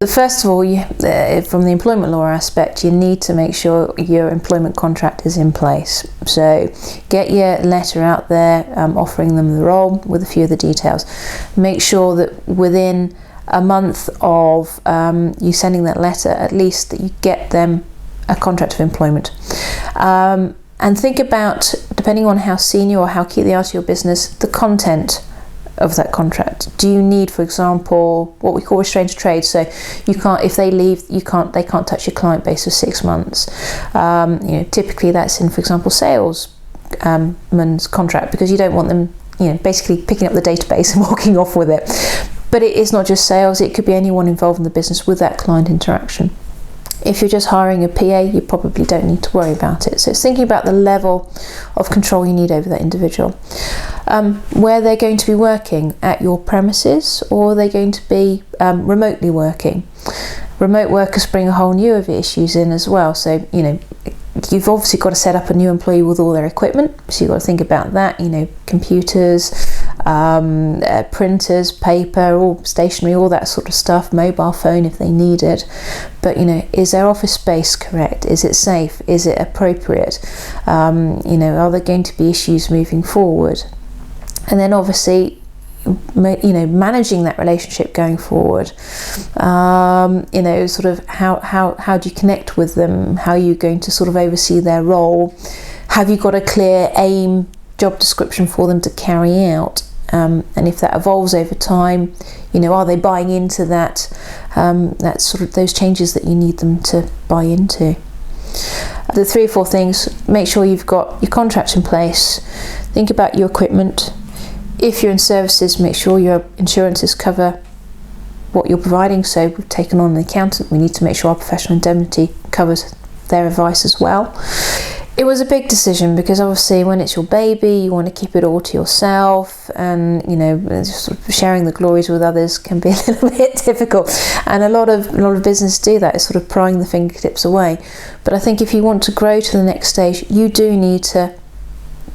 First of all, from the employment law aspect, you need to make sure your employment contract is in place. So get your letter out there offering them the role with a few of the details. Make sure that within a month of you sending that letter, at least that you get them a contract of employment. And think about, depending on how senior or how key they are to your business, the content of that contract. Do you need, for example, what we call restraint of trade? So you can't, if they leave, they can't touch your client base for 6 months. Typically that's in, for example, salesman's contract, because you don't want them, basically picking up the database and walking off with it. But it is not just sales; it could be anyone involved in the business with that client interaction. If you're just hiring a PA, you probably don't need to worry about it. So it's thinking about the level of control you need over that individual. Where they're going to be working, at your premises, or are they going to be remotely working? Remote workers bring a whole new of issues in as well. So, you've obviously got to set up a new employee with all their equipment. So you've got to think about that, computers, printers, paper, all stationery, all that sort of stuff, mobile phone if they need it. But is their office space correct? Is it safe? Is it appropriate? Are there going to be issues moving forward? And then obviously, managing that relationship going forward. Sort of how do you connect with them? How are you going to sort of oversee their role? Have you got a clear aim, job description for them to carry out? And if that evolves over time, are they buying into that sort of those changes that you need them to buy into? The 3 or 4 things: make sure you've got your contract in place. Think about your equipment. If you're in services, make sure your insurances cover what you're providing. So we've taken on an accountant. We need to make sure our professional indemnity covers their advice as well. It was a big decision because obviously when it's your baby, you want to keep it all to yourself, and sort of sharing the glories with others can be a little bit difficult. And a lot of business do that, is sort of prying the fingertips away. But I think if you want to grow to the next stage, you do need to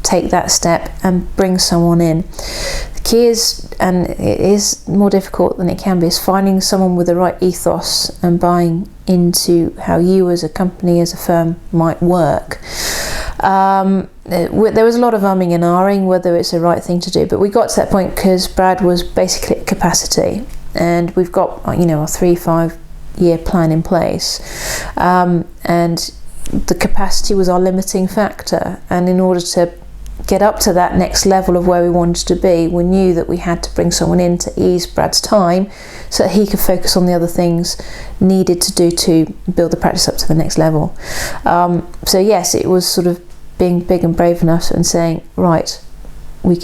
take that step and bring someone in. The key is, and it is more difficult than it can be, is finding someone with the right ethos and buying into how you as a company, as a firm, might work. There was a lot of umming and ahhing whether it's the right thing to do, but we got to that point because Brad was basically at capacity, and we've got a 3-5 year plan in place, and the capacity was our limiting factor. And in order to get up to that next level of where we wanted to be, we knew that we had to bring someone in to ease Brad's time so that he could focus on the other things needed to do to build the practice up to the next level. So yes, it was sort of being big and brave enough and saying, right, we've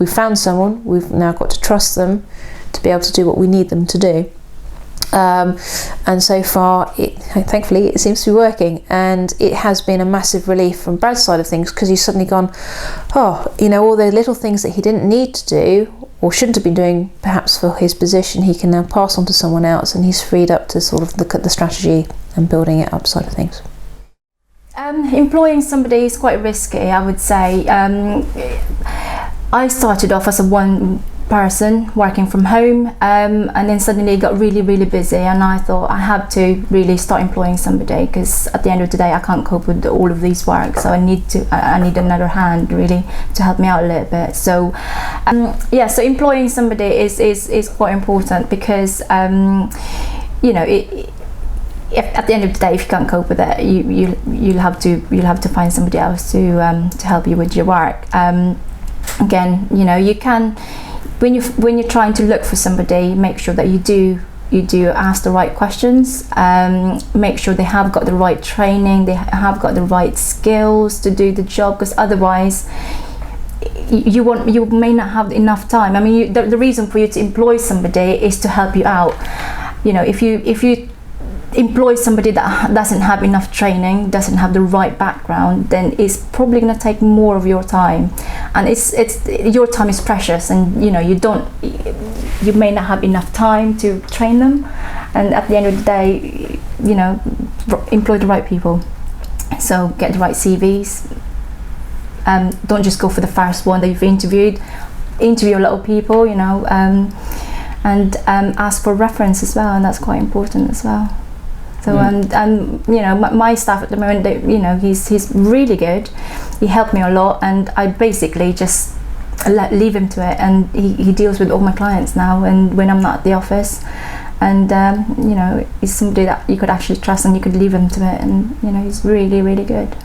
found someone, we've now got to trust them to be able to do what we need them to do. And so far, thankfully, it seems to be working, and it has been a massive relief from Brad's side of things, because he's suddenly gone, all the little things that he didn't need to do or shouldn't have been doing perhaps for his position, he can now pass on to someone else, and he's freed up to sort of look at the strategy and building it up side of things. Employing somebody is quite risky, I would say. I started off as a one person working from home, and then suddenly it got really, really busy, and I thought I have to really start employing somebody, because at the end of the day I can't cope with all of these work, so I need another hand really to help me out a little bit. So so employing somebody is quite important, because if at the end of the day, if you can't cope with it, you'll have to find somebody else to help you with your work. Again, you can, when you're trying to look for somebody, make sure that you do ask the right questions. Make sure they have got the right training, they have got the right skills to do the job, because otherwise you may not have enough time. I mean, the reason for you to employ somebody is to help you out. If you employ somebody that doesn't have enough training, doesn't have the right background, then it's probably going to take more of your time, and it's your time is precious, and you may not have enough time to train them, and at the end of the day, employ the right people. So get the right CVs. Don't just go for the first one that you've interviewed. Interview a lot of people, and ask for reference as well, and that's quite important as well. So and you know, my staff at the moment, you know, he's really good. He helped me a lot, and I basically just leave him to it, and he deals with all my clients now, and when I'm not at the office, and you know, he's somebody that you could actually trust, and you could leave him to it, and you know, he's really, really good.